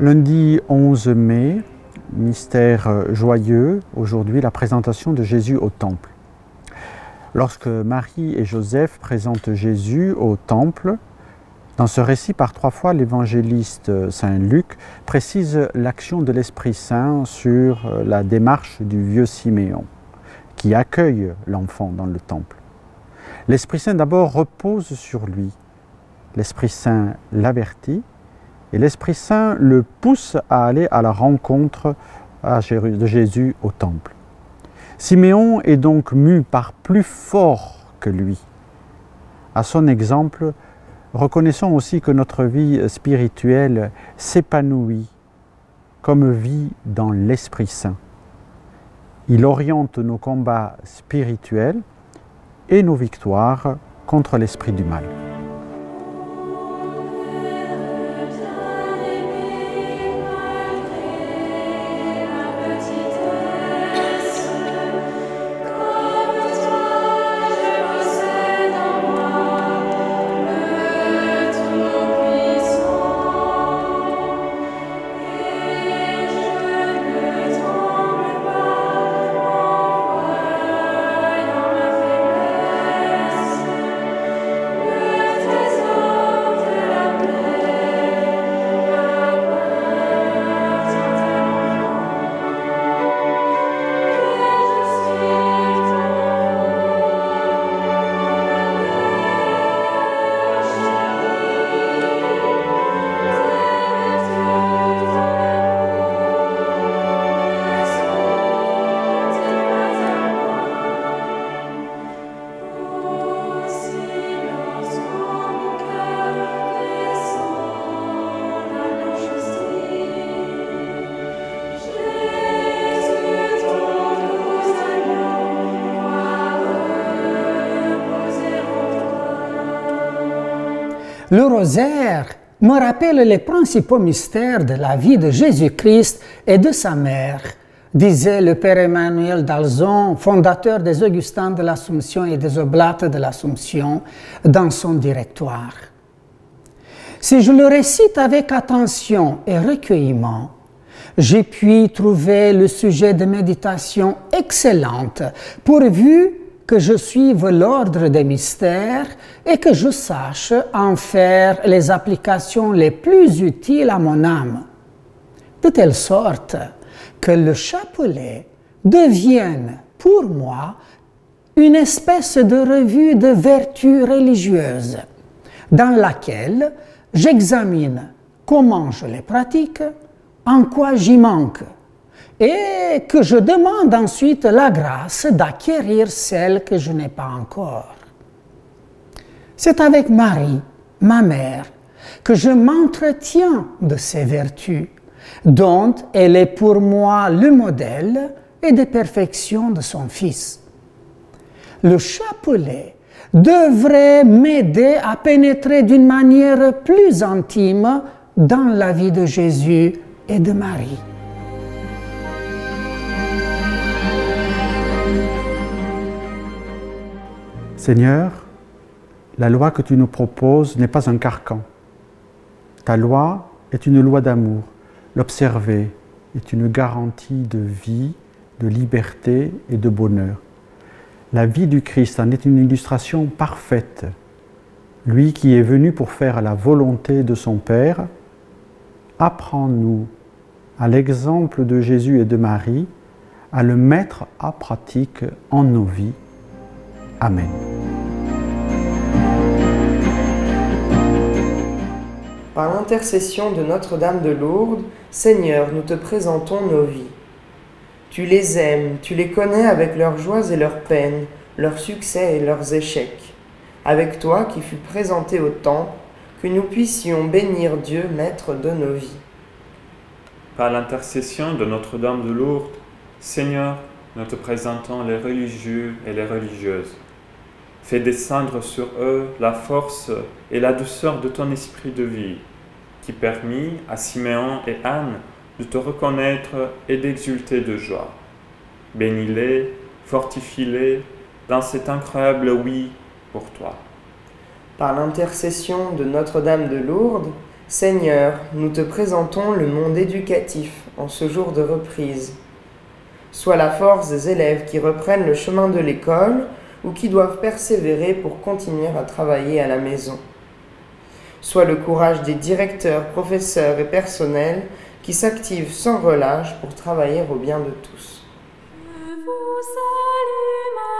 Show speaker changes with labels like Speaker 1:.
Speaker 1: Lundi 11 mai, mystère joyeux, aujourd'hui la présentation de Jésus au temple. Lorsque Marie et Joseph présentent Jésus au temple, dans ce récit par 3 fois, l'évangéliste Saint Luc précise l'action de l'Esprit Saint sur la démarche du vieux Siméon, qui accueille l'enfant dans le temple. L'Esprit Saint d'abord repose sur lui. L'Esprit Saint l'avertit et l'Esprit Saint le pousse à aller à la rencontre de Jésus au temple. Siméon est donc mu par plus fort que lui. À son exemple, reconnaissons aussi que notre vie spirituelle s'épanouit comme vie dans l'Esprit Saint. Il oriente nos combats spirituels et nos victoires contre l'esprit du mal.
Speaker 2: Le rosaire me rappelle les principaux mystères de la vie de Jésus-Christ et de sa mère, disait le Père Emmanuel d'Alzon, fondateur des Augustins de l'Assomption et des Oblates de l'Assomption, dans son directoire. Si je le récite avec attention et recueillement, j'ai pu trouver le sujet de méditation excellente, pourvu que je suive l'ordre des mystères et que je sache en faire les applications les plus utiles à mon âme, de telle sorte que le chapelet devienne pour moi une espèce de revue de vertus religieuses dans laquelle j'examine comment je les pratique, en quoi j'y manque, et que je demande ensuite la grâce d'acquérir celle que je n'ai pas encore. C'est avec Marie, ma mère, que je m'entretiens de ces vertus, dont elle est pour moi le modèle et de perfection de son Fils. Le chapelet devrait m'aider à pénétrer d'une manière plus intime dans la vie de Jésus et de Marie.
Speaker 1: Seigneur, la loi que tu nous proposes n'est pas un carcan. Ta loi est une loi d'amour. L'observer est une garantie de vie, de liberté et de bonheur. La vie du Christ en est une illustration parfaite. Lui qui est venu pour faire la volonté de son Père, apprends-nous, à l'exemple de Jésus et de Marie, à le mettre à pratique en nos vies. Amen.
Speaker 3: Par l'intercession de Notre-Dame de Lourdes, Seigneur, nous te présentons nos vies. Tu les aimes, tu les connais avec leurs joies et leurs peines, leurs succès et leurs échecs. Avec toi qui fus présenté au temple, que nous puissions bénir Dieu, Maître de nos vies.
Speaker 4: Par l'intercession de Notre-Dame de Lourdes, Seigneur, nous te présentons les religieux et les religieuses. Fais descendre sur eux la force et la douceur de ton esprit de vie, qui permit à Siméon et Anne de te reconnaître et d'exulter de joie. Bénis-les, fortifie-les dans cet incroyable oui pour toi.
Speaker 3: Par l'intercession de Notre-Dame de Lourdes, Seigneur, nous te présentons le monde éducatif en ce jour de reprise. Sois la force des élèves qui reprennent le chemin de l'école ou qui doivent persévérer pour continuer à travailler à la maison. Sois le courage des directeurs, professeurs et personnels qui s'activent sans relâche pour travailler au bien de tous.
Speaker 5: Je vous salue,